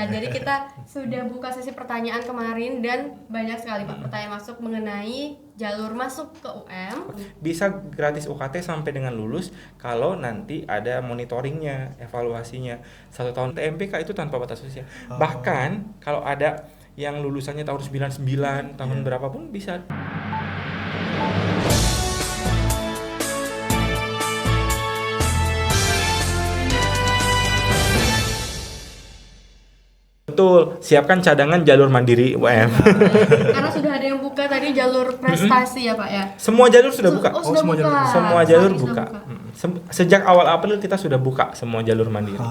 Ya, jadi kita sudah buka sesi pertanyaan kemarin dan banyak sekali Pak pertanyaan masuk mengenai jalur masuk ke UM. Bisa gratis UKT sampai dengan lulus kalau nanti ada monitoringnya, evaluasinya. 1 tahun TMPK itu tanpa batas usia. Bahkan kalau ada yang lulusannya tahun 99, tahun berapapun bisa. Betul, siapkan cadangan jalur mandiri UM. Karena sudah ada yang buka tadi jalur prestasi ya Pak ya. Semua jalur sudah buka. Oh, sudah semua buka. jalur. Semua Saat jalur ini sudah buka. Sejak awal April kita sudah buka semua jalur mandiri.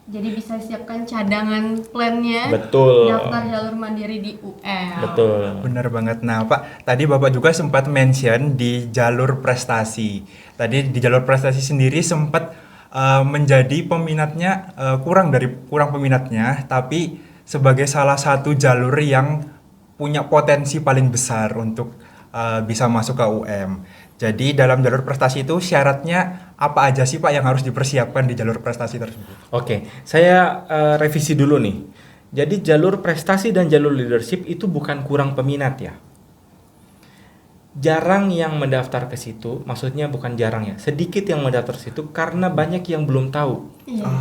Jadi bisa siapkan cadangan plannya. Betul. Daftar jalur mandiri di UM. Betul. Benar banget. Nah, Pak, tadi Bapak juga sempat mention di jalur prestasi. Tadi di jalur prestasi sendiri sempat menjadi peminatnya kurang peminatnya, tapi sebagai salah satu jalur yang punya potensi paling besar untuk bisa masuk ke UM. Jadi dalam jalur prestasi itu syaratnya apa aja sih Pak yang harus dipersiapkan di jalur prestasi tersebut? Oke, saya revisi dulu nih. Jadi jalur prestasi dan jalur leadership itu bukan kurang peminat ya. Jarang yang mendaftar ke situ, maksudnya bukan jarang ya, sedikit yang mendaftar ke situ karena banyak yang belum tahu. Iya.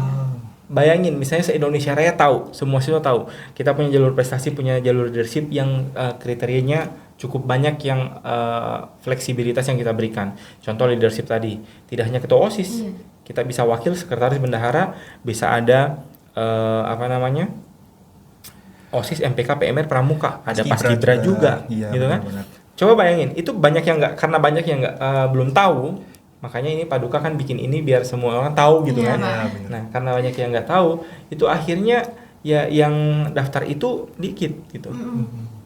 Bayangin, misalnya se-Indonesia Raya tahu, semua siswa tahu. Kita punya jalur prestasi, punya jalur leadership yang kriterianya cukup banyak yang fleksibilitas yang kita berikan. Contoh leadership tadi, tidak hanya ketua OSIS, kita bisa wakil, sekretaris, bendahara, bisa ada OSIS, MPK, PMR, Pramuka, ada Paskibra juga, iya, gitu kan? benar-benar. Coba bayangin, itu banyak yang belum tahu, makanya ini Paduka kan bikin ini biar semua orang tahu gitu Iya, kan. Pak. Nah, karena banyak yang nggak tahu, itu akhirnya ya yang daftar itu dikit gitu.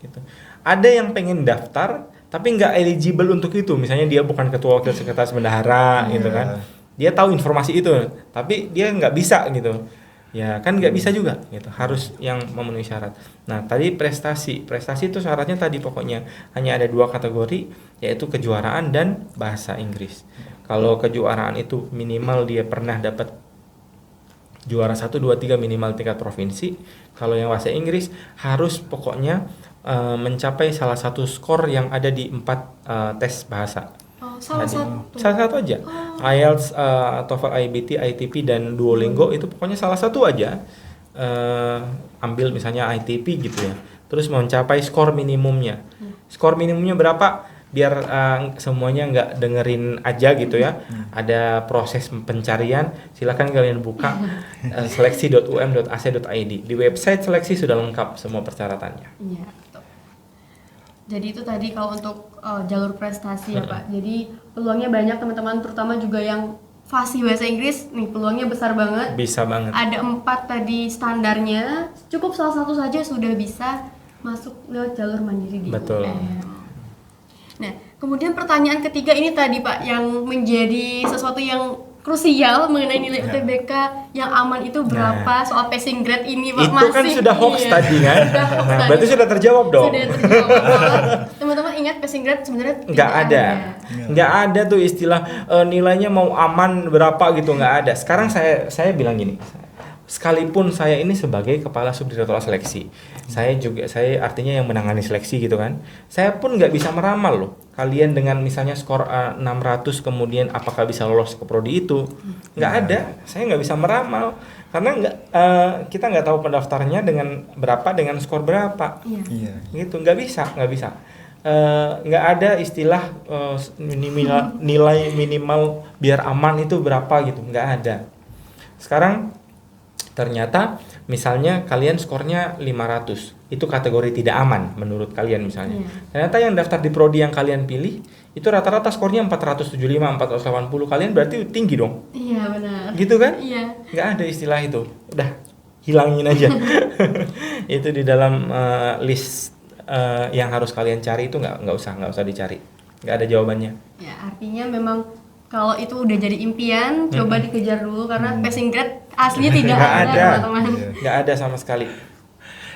Gitu. Ada yang pengen daftar tapi nggak eligible untuk itu, misalnya dia bukan ketua wakil sekretaris bendahara gitu kan. Dia tahu informasi itu, tapi dia nggak bisa gitu. Ya kan nggak bisa juga gitu, harus yang memenuhi syarat. Nah tadi prestasi itu syaratnya tadi pokoknya hanya ada 2 kategori, yaitu kejuaraan dan bahasa Inggris. Kalau kejuaraan itu minimal dia pernah dapat juara 1, 2, 3 minimal tingkat provinsi. Kalau yang bahasa Inggris harus pokoknya mencapai salah satu skor yang ada di 4 tes bahasa. Oh, salah satu. Salah satu aja. IELTS, TOEFL, IBT, ITP dan Duolingo itu pokoknya salah satu aja. Ambil misalnya ITP gitu ya. Terus mencapai skor minimumnya. Skor minimumnya berapa? Biar semuanya nggak dengerin aja gitu ya. Ada proses pencarian. Silakan kalian buka seleksi.um.ac.id. Di website seleksi sudah lengkap semua persyaratannya. Iya, betul. Jadi itu tadi kalau untuk jalur prestasi ya Pak. Jadi peluangnya banyak teman-teman, terutama juga yang fasih bahasa Inggris nih, peluangnya besar banget. Bisa banget. Ada 4 tadi standarnya, cukup salah satu saja sudah bisa masuk lewat jalur mandiri di Betul. UM. Nah, kemudian pertanyaan ketiga ini tadi Pak, yang menjadi sesuatu yang krusial mengenai nilai UTBK yang aman itu berapa, soal passing grade ini Pak. Itu kan sudah hoax tadi kan? Sudah hoax Nah, tadi. berarti sudah terjawab dong. Sudah terjawab. Teman-teman ingat passing grade sebenarnya Nggak tidak ada. Nggak ada tuh istilah nilainya mau aman berapa gitu, nggak ada. Sekarang saya bilang gini, sekalipun saya ini sebagai kepala subdirektorat seleksi, saya artinya yang menangani seleksi gitu kan, saya pun nggak bisa meramal loh kalian dengan misalnya skor 600 kemudian apakah bisa lolos ke prodi itu, nggak ada. Saya nggak bisa meramal karena kita nggak tahu pendaftarnya dengan berapa, dengan skor berapa. Iya. Gitu, nggak bisa. Nggak ada istilah nilai minimal biar aman itu berapa gitu, nggak ada. Sekarang ternyata misalnya kalian skornya 500, itu kategori tidak aman menurut kalian misalnya. Ternyata yang daftar di prodi yang kalian pilih itu rata-rata skornya 475, 480, kalian berarti tinggi dong. Iya benar. Gitu kan? Iya. Nggak ada istilah itu, udah hilangin aja. Itu di dalam list yang harus kalian cari itu nggak usah dicari, nggak ada jawabannya. Ya artinya memang kalau itu udah jadi impian, coba dikejar dulu karena passing grade aslinya tidak ada teman-teman. Nggak ada sama sekali.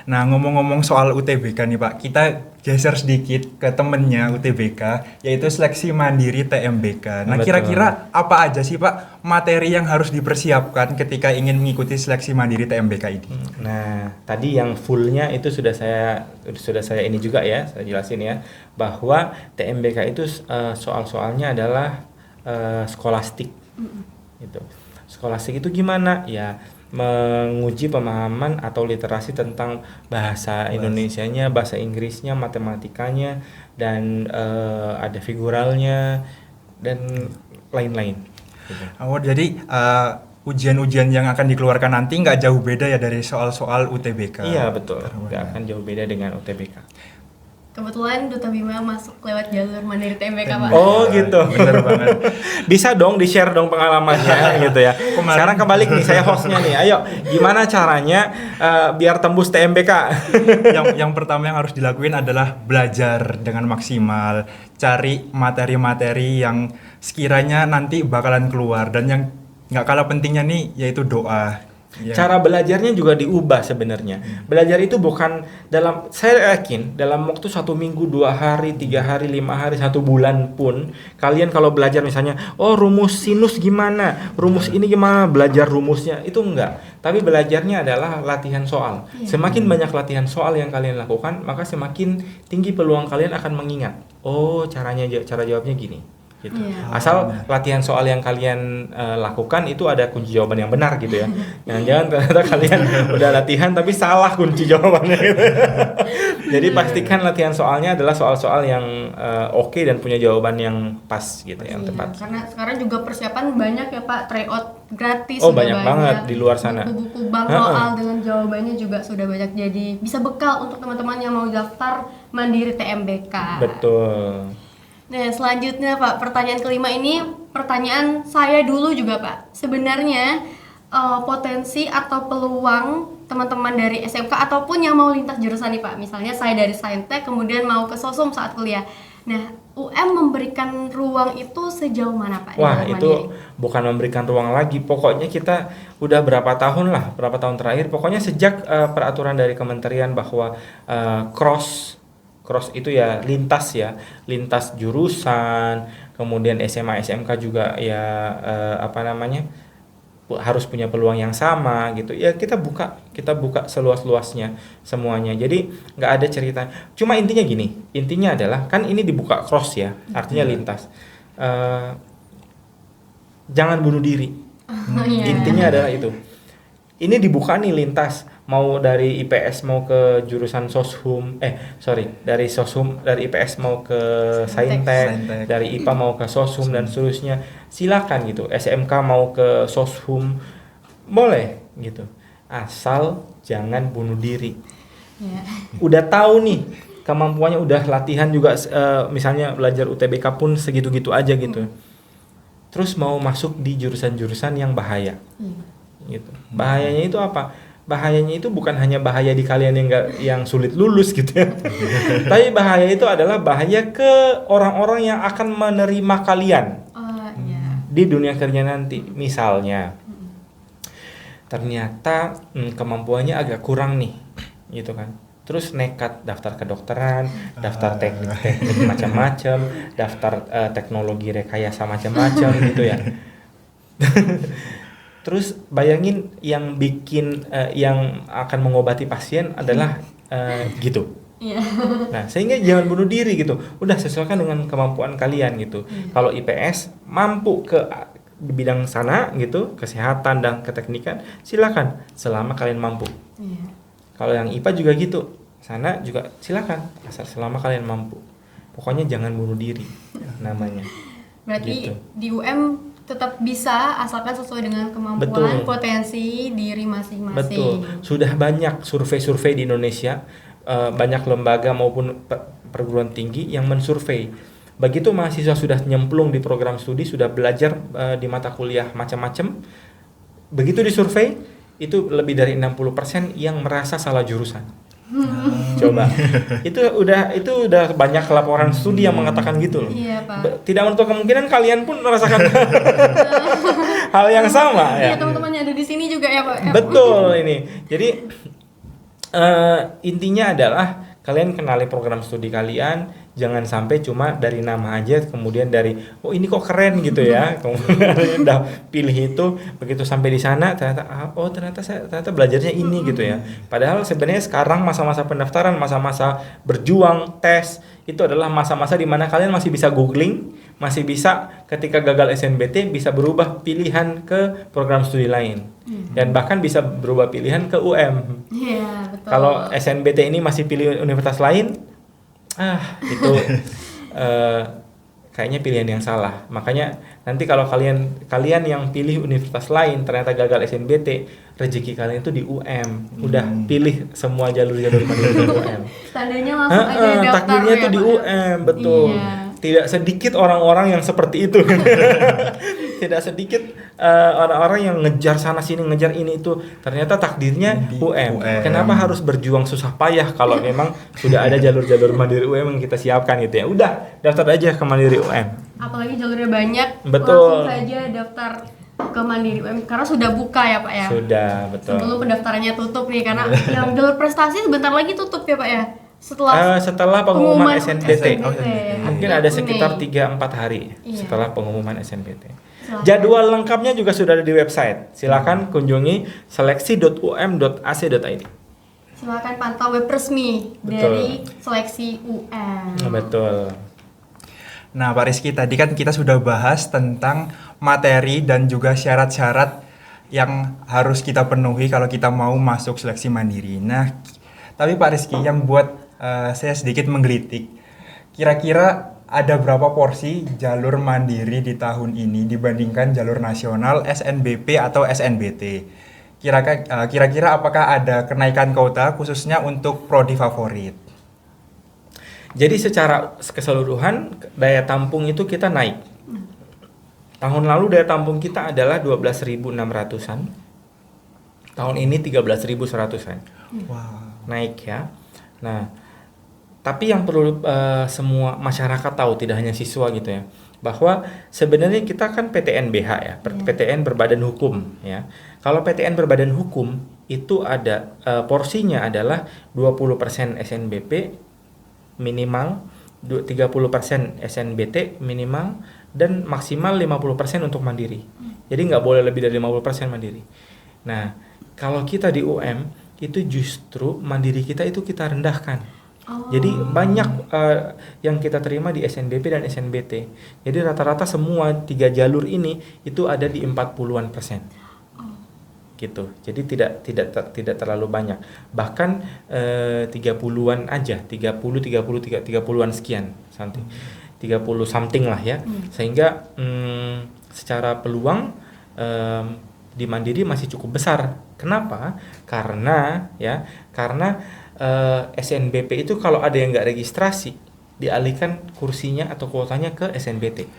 Nah, ngomong-ngomong soal UTBK nih Pak, kita geser sedikit ke temennya UTBK, yaitu seleksi mandiri TMBK. Nah, Betul. kira-kira apa aja sih Pak materi yang harus dipersiapkan ketika ingin mengikuti seleksi mandiri TMBK ini? Nah, tadi yang fullnya itu sudah saya ini juga ya, saya jelasin ya, bahwa TMBK itu soal-soalnya adalah skolastik. Gitu. Skolastik itu gimana? Ya, menguji pemahaman atau literasi tentang bahasa Indonesianya, bahasa Inggrisnya, matematikanya, dan ada figuralnya dan lain-lain. Gitu. Oh, jadi ujian-ujian yang akan dikeluarkan nanti nggak jauh beda ya dari soal-soal UTBK? Iya betul, nggak akan jauh beda dengan UTBK. Kebetulan Duta Bima masuk lewat jalur mandiri TMBK Pak. Oh gitu, Bener banget. bisa dong di-share dong pengalamannya gitu ya. Sekarang kebalik nih, saya hostnya nih. Ayo, gimana caranya biar tembus TMBK? yang pertama yang harus dilakuin adalah belajar dengan maksimal, cari materi-materi yang sekiranya nanti bakalan keluar, dan yang nggak kalah pentingnya nih yaitu doa. Ya. Cara belajarnya juga diubah sebenarnya. Belajar itu bukan saya yakin dalam waktu 1 minggu, 2 hari, 3 hari, 5 hari, 1 bulan pun kalian kalau belajar misalnya, oh rumus sinus gimana, rumus ini gimana, belajar rumusnya, itu enggak. Tapi belajarnya adalah latihan soal. Semakin banyak latihan soal yang kalian lakukan, maka semakin tinggi peluang kalian akan mengingat. Oh, cara jawabnya gini. Gitu. Asal latihan soal yang kalian lakukan itu ada kunci jawaban yang benar gitu ya. Jangan-jangan ternyata kalian udah latihan tapi salah kunci jawabannya gitu. Jadi pastikan latihan soalnya adalah soal-soal yang oke dan punya jawaban yang pas gitu, yang tepat. Karena sekarang juga persiapan banyak ya Pak, tryout gratis. Oh, banyak banget di luar sana. Buku-buku bank soal dengan jawabannya juga sudah banyak, jadi bisa bekal untuk teman-teman yang mau daftar mandiri TMBK. Betul. Nah, selanjutnya Pak, pertanyaan kelima ini pertanyaan saya dulu juga Pak. Sebenarnya potensi atau peluang teman-teman dari SMK ataupun yang mau lintas jurusan nih Pak. Misalnya saya dari Saintek kemudian mau ke Sosum saat kuliah. Nah, UM memberikan ruang itu sejauh mana Pak? Wah, itu bukan memberikan ruang lagi. Pokoknya kita udah berapa tahun terakhir. Pokoknya sejak peraturan dari kementerian bahwa cross itu ya lintas jurusan, kemudian SMA SMK juga ya harus punya peluang yang sama gitu ya, kita buka seluas-luasnya semuanya, jadi nggak ada cerita, cuma intinya adalah kan ini dibuka cross ya, artinya lintas, jangan bunuh diri. Intinya adalah itu, ini dibuka nih lintas, mau dari IPS mau ke jurusan Soshum, dari IPS mau ke Saintek, dari IPA mau ke Soshum dan seterusnya, silakan gitu. SMK mau ke Soshum, boleh gitu. Asal jangan bunuh diri. Udah tahu nih kemampuannya, udah latihan juga, misalnya belajar UTBK pun segitu-gitu aja gitu. Terus mau masuk di jurusan-jurusan yang bahaya. Gitu. Bahayanya itu apa? Bahayanya itu bukan hanya bahaya di kalian yang sulit lulus gitu ya. Tapi bahaya itu adalah bahaya ke orang-orang yang akan menerima kalian di dunia kerja nanti. Misalnya ternyata kemampuannya agak kurang nih, gitu kan. Terus nekat daftar kedokteran, daftar teknik macam-macam, daftar teknologi rekayasa macam-macam gitu ya. Terus bayangin yang yang akan mengobati pasien adalah gitu. Nah, sehingga jangan bunuh diri gitu. Udah sesuaikan dengan kemampuan kalian gitu. Kalau IPS mampu ke bidang sana gitu, kesehatan dan keteknikan, silakan selama kalian mampu. Kalau yang IPA juga gitu, sana juga silakan asal selama kalian mampu. Pokoknya jangan bunuh diri namanya. Berarti gitu. Di UM tetap bisa asalkan sesuai dengan kemampuan, potensi diri masing-masing. Betul. Sudah banyak survei-survei di Indonesia, banyak lembaga maupun perguruan tinggi yang mensurvei. Begitu mahasiswa sudah nyemplung di program studi, sudah belajar di mata kuliah macam-macam, begitu disurvei itu lebih dari 60% yang merasa salah jurusan. Coba. itu udah banyak laporan studi yang mengatakan gitu loh. Iya, Pak. Tidak menutup kemungkinan kalian pun merasakan hal yang sama ya. Iya, teman-teman yang ada di sini juga ya, Pak. Betul ini. Jadi Intinya adalah kalian kenali program studi kalian, jangan sampai cuma dari nama aja, kemudian dari oh ini kok keren gitu ya, kemudian udah pilih itu, begitu sampai di sana ternyata oh ternyata saya ternyata belajarnya ini gitu ya. Padahal sebenarnya sekarang masa-masa pendaftaran, masa-masa berjuang, tes itu adalah masa-masa di mana kalian masih bisa googling, masih bisa ketika gagal SNBT bisa berubah pilihan ke program studi lain. Dan bahkan bisa berubah pilihan ke UM. Iya, betul. Kalau SNBT ini masih pilih universitas lain, itu kayaknya pilihan yang salah. Makanya nanti kalau kalian yang pilih universitas lain ternyata gagal SNBT, rezeki kalian itu di UM. Udah pilih semua jalur-jalur mandiri di UM. Tandanya langsung aja daftar Takdirnya ya, itu di Pak. UM, betul. Iya. Tidak sedikit orang-orang yang seperti itu. Tidak sedikit orang-orang yang ngejar sana sini, ngejar ini itu, ternyata takdirnya Di UM. UM. Kenapa harus berjuang susah payah kalau memang sudah ada jalur-jalur mandiri UM yang kita siapkan gitu ya. Udah, daftar aja ke mandiri UM. Apalagi jalurnya banyak, Betul. langsung saja daftar ke Mandiri UM karena sudah buka ya Pak ya. Sudah, betul. Sebelum pendaftarannya tutup nih karena yang jalur prestasi sebentar lagi tutup ya Pak ya. Setelah pengumuman SNBT. Oh, SNBT. Mungkin ada sekitar Mei. 3-4 hari Iya. setelah pengumuman SNBT. Silakan. Jadwal lengkapnya juga sudah ada di website. Silakan kunjungi seleksi.um.ac.id. Silakan pantau web resmi Betul. dari Seleksi UM. Betul. Nah, Pak Rizky, tadi kan kita sudah bahas tentang materi dan juga syarat-syarat yang harus kita penuhi kalau kita mau masuk seleksi mandiri. Nah, tapi Pak Rizky, yang buat saya sedikit menggelitik, kira-kira ada berapa porsi jalur mandiri di tahun ini dibandingkan jalur nasional SNBP atau SNBT? Kira-kira apakah ada kenaikan kuota khususnya untuk prodi favorit? Jadi secara keseluruhan daya tampung itu kita naik. Tahun lalu daya tampung kita adalah 12.600-an. Tahun ini 13.100-an. Wow. Naik ya. Nah, tapi yang perlu semua masyarakat tahu, tidak hanya siswa gitu ya, bahwa sebenarnya kita kan PTN-BH ya, PTN berbadan hukum ya. Kalau PTN berbadan hukum itu ada porsinya adalah 20% SNBP minimal, 30% SNBT minimal, dan maksimal 50% untuk mandiri. Jadi nggak boleh lebih dari 50% mandiri. Nah, kalau kita di UM itu justru mandiri kita itu kita rendahkan. Jadi banyak yang kita terima di SNBP dan SNBT. Jadi rata-rata semua 3 jalur ini itu ada di 40-an%. Gitu. Jadi tidak terlalu banyak. Bahkan 30-an aja, 30-an sekian something. 30 something lah ya. Sehingga secara peluang di mandiri masih cukup besar. Kenapa? Karena SNBP itu kalau ada yang nggak registrasi dialihkan kursinya atau kuotanya ke SNBT.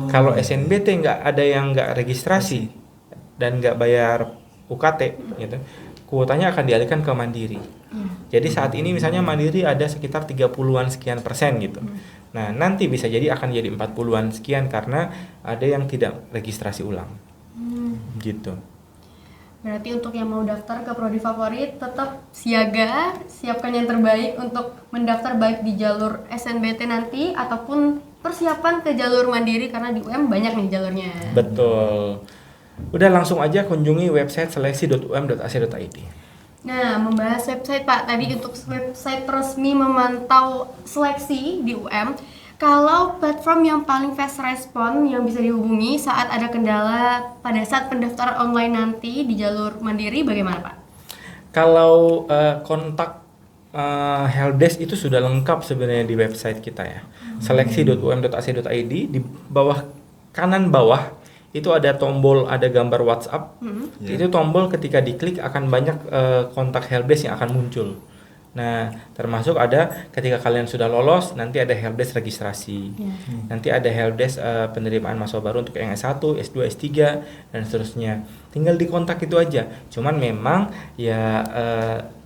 Kalau SNBT nggak ada yang nggak registrasi dan nggak bayar UKT gitu, kuotanya akan dialihkan ke mandiri. Jadi saat ini misalnya mandiri ada sekitar 30-an sekian persen gitu. Nah nanti bisa jadi akan jadi 40-an sekian karena ada yang tidak registrasi ulang. Gitu. Berarti untuk yang mau daftar ke prodi favorit tetap siaga, siapkan yang terbaik untuk mendaftar baik di jalur SNBT nanti ataupun persiapan ke jalur mandiri karena di UM banyak nih jalurnya. Betul. Udah langsung aja kunjungi website seleksi.um.ac.id. Nah, membahas website Pak, tadi untuk website resmi memantau seleksi di UM, kalau platform yang paling fast respon yang bisa dihubungi saat ada kendala pada saat pendaftaran online nanti di jalur mandiri bagaimana Pak? Kalau kontak helpdesk itu sudah lengkap sebenarnya di website kita ya. Seleksi.um.ac.id, di bawah kanan bawah itu ada tombol, ada gambar WhatsApp. Itu tombol ketika diklik akan banyak kontak helpdesk yang akan muncul. Nah, termasuk ada ketika kalian sudah lolos, nanti ada helpdesk registrasi. Nanti ada helpdesk penerimaan mahasiswa baru untuk yang S1, S2, S3 dan seterusnya. Tinggal dikontak itu aja. Cuman memang ya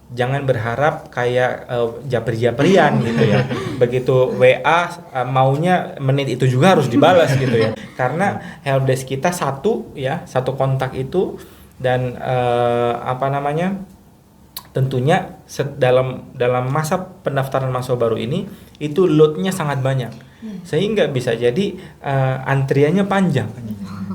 jangan berharap kayak japri-japrian gitu ya. Begitu WA maunya menit itu juga harus dibalas gitu ya. Karena helpdesk kita satu kontak itu dan tentunya dalam masa pendaftaran mahasiswa baru ini itu loadnya sangat banyak, sehingga bisa jadi antriannya panjang.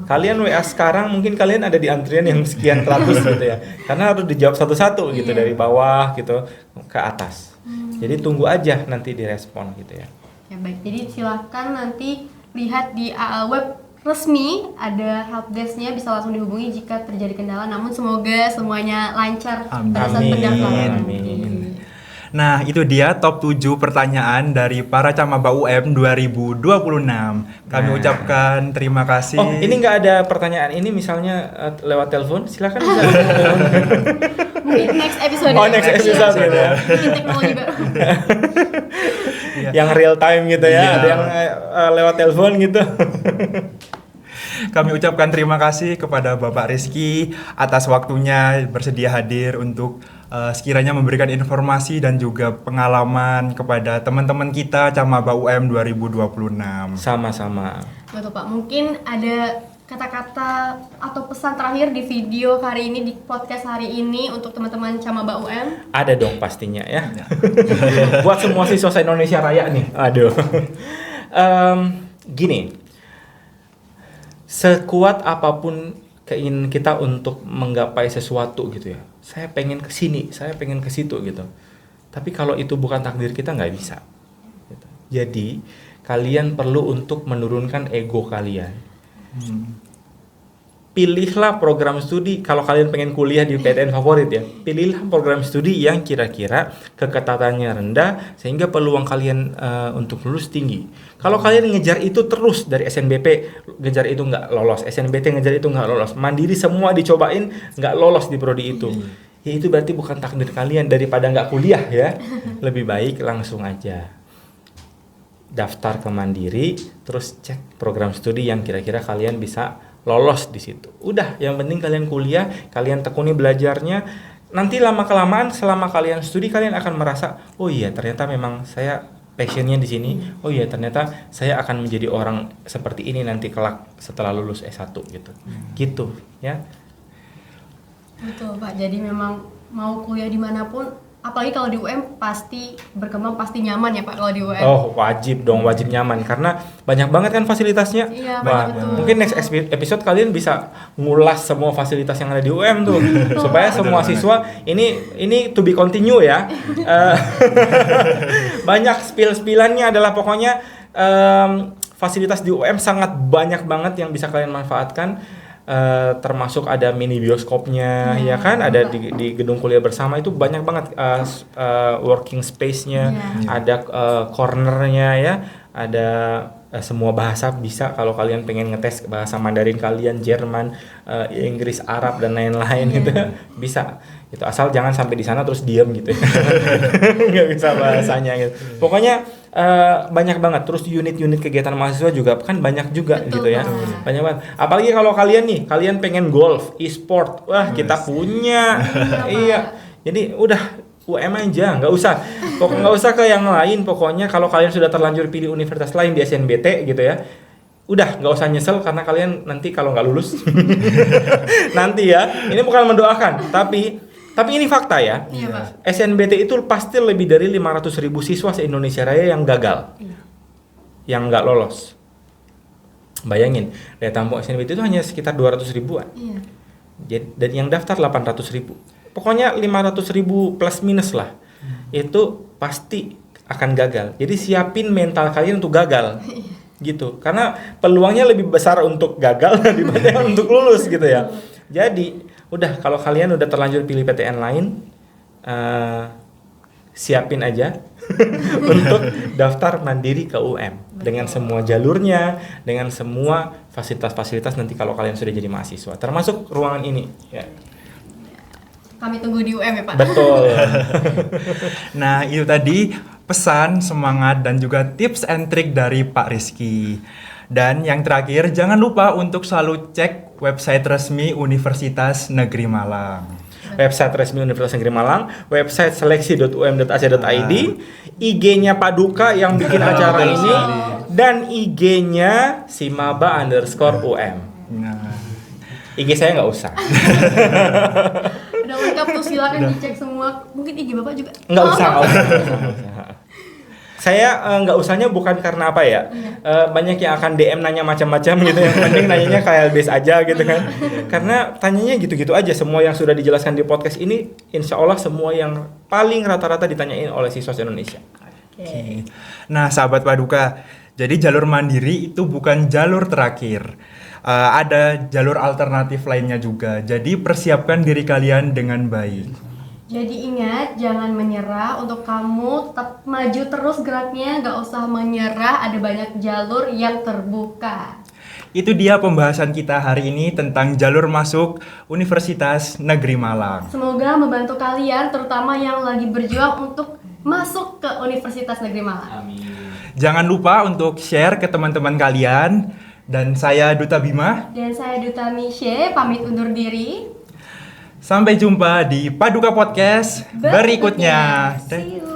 Kalian WA sekarang mungkin kalian ada di antrian yang sekian ratus gitu ya, karena harus dijawab satu-satu gitu dari bawah gitu ke atas. Jadi tunggu aja nanti direspon gitu ya. Ya baik, jadi silahkan nanti lihat di web resmi, ada helpdesk-nya, bisa langsung dihubungi jika terjadi kendala. Namun semoga semuanya lancar pada saat pendaftaran. Amin. Nah, itu dia top 7 pertanyaan dari para camaba UM 2026. Kami ucapkan terima kasih. Oh, ini nggak ada pertanyaan ini misalnya lewat telepon, silakan bisa. Mungkin next episode. Oh, next episode gitu ya. Bikin teknologi baru. Yang real time gitu ya, ada yang lewat telepon gitu. Kami ucapkan terima kasih kepada Bapak Rizky atas waktunya bersedia hadir untuk sekiranya memberikan informasi dan juga pengalaman kepada teman-teman kita Camaba UM 2026. Sama-sama. Betul Pak, mungkin ada kata-kata atau pesan terakhir di video hari ini, di podcast hari ini untuk teman-teman Camaba UM? Ada dong pastinya ya. Buat semua siswa Indonesia Raya nih. Aduh. Gini. Sekuat apapun keinginan kita untuk menggapai sesuatu gitu ya. Saya pengen ke sini, saya pengen ke situ gitu. Tapi kalau itu bukan takdir kita nggak bisa. Gitu. Jadi kalian perlu untuk menurunkan ego kalian. Pilihlah program studi, kalau kalian pengen kuliah di PTN favorit ya, pilihlah program studi yang kira-kira keketatannya rendah sehingga peluang kalian untuk lulus tinggi. Kalau kalian ngejar itu terus dari SNBP, ngejar itu nggak lolos, SNBT ngejar itu nggak lolos, mandiri semua dicobain nggak lolos di prodi itu, ya itu berarti bukan takdir kalian. Daripada nggak kuliah ya, lebih baik langsung aja daftar ke Mandiri, terus cek program studi yang kira-kira kalian bisa lolos di situ. Udah, yang penting kalian kuliah, kalian tekuni belajarnya. Nanti lama-kelamaan selama kalian studi kalian akan merasa, oh iya ternyata memang saya passionnya di sini. Oh iya ternyata saya akan menjadi orang seperti ini nanti kelak setelah lulus S1 gitu. Gitu ya. Betul Pak, jadi memang mau kuliah dimanapun, apalagi kalau di UM pasti berkembang, pasti nyaman ya Pak kalau di UM. Oh wajib dong, wajib nyaman karena banyak banget kan fasilitasnya. Iya, Wah, betul. mungkin next episode kalian bisa ngulas semua fasilitas yang ada di UM tuh supaya semua siswa ini to be continue ya. Banyak spill-spillannya adalah pokoknya fasilitas di UM sangat banyak banget yang bisa kalian manfaatkan. Termasuk ada mini bioskopnya ya kan, ada di gedung kuliah bersama itu banyak banget working space-nya, ada cornernya ya, ada semua bahasa bisa kalau kalian pengen ngetes bahasa Mandarin kalian, Jerman, Inggris, Arab dan lain-lain gitu bisa. Itu asal jangan sampai di sana terus diam gitu. Nggak bisa bahasanya gitu. Pokoknya banyak banget. Terus unit-unit kegiatan mahasiswa juga kan banyak juga. Betul, gitu ya. Banyak banget. Apalagi kalau kalian nih, kalian pengen golf, e-sport, wah kita punya. Iya. Jadi udah UM aja, nggak usah ke yang lain. Pokoknya kalau kalian sudah terlanjur pilih universitas lain di SNBT gitu ya, udah nggak usah nyesel karena kalian nanti kalau nggak lulus nanti ya. Ini bukan mendoakan, tapi ini fakta ya. Iya, Pak. SNBT itu pasti lebih dari 500.000 siswa se-Indonesia Raya yang gagal, yang nggak lolos. Bayangin, daya tampung SNBT itu hanya sekitar 200.000-an. Iya. Dan yang daftar 800.000. Pokoknya 500.000 plus minus lah. Itu pasti akan gagal. Jadi siapin mental kalian untuk gagal. Gitu. Karena peluangnya lebih besar untuk gagal dibanding untuk lulus gitu ya. Jadi udah, kalau kalian udah terlanjur pilih PTN lain, siapin aja untuk daftar mandiri ke UM dengan semua jalurnya, dengan semua fasilitas-fasilitas nanti kalau kalian sudah jadi mahasiswa, termasuk ruangan ini. Ya. Kami tunggu di UM ya Pak. Betul. Nah, itu tadi pesan, semangat, dan juga tips and trick dari Pak Rizky. Dan yang terakhir, jangan lupa untuk selalu cek website resmi Universitas Negeri Malang. Website resmi Universitas Negeri Malang, website seleksi.um.ac.id, IG-nya Pak Duka yang bikin acara ini, dan IG-nya simaba_UM. Nah, IG saya nggak usah. Udah lengkap lengkap tuh, silakan dicek semua. Mungkin IG Bapak juga. Nggak usah. Saya nggak usahnya bukan karena apa ya, banyak yang akan DM nanya macam-macam gitu ya, mending nanyanya KLBS aja gitu kan, karena tanyanya gitu-gitu aja. Semua yang sudah dijelaskan di podcast ini, insya Allah semua yang paling rata-rata ditanyain oleh Siswas Indonesia. Oke. Nah, sahabat Paduka, jadi jalur mandiri itu bukan jalur terakhir. Ada jalur alternatif lainnya juga. Jadi persiapkan diri kalian dengan baik. Jadi ingat, jangan menyerah. Untuk kamu tetap maju terus geraknya, nggak usah menyerah. Ada banyak jalur yang terbuka. Itu dia pembahasan kita hari ini tentang jalur masuk Universitas Negeri Malang. Semoga membantu kalian, terutama yang lagi berjuang untuk masuk ke Universitas Negeri Malang. Amin. Jangan lupa untuk share ke teman-teman kalian. Dan saya Duta Bima. Dan saya Duta Misye, pamit undur diri. Sampai jumpa di Paduka Podcast berikutnya. See you.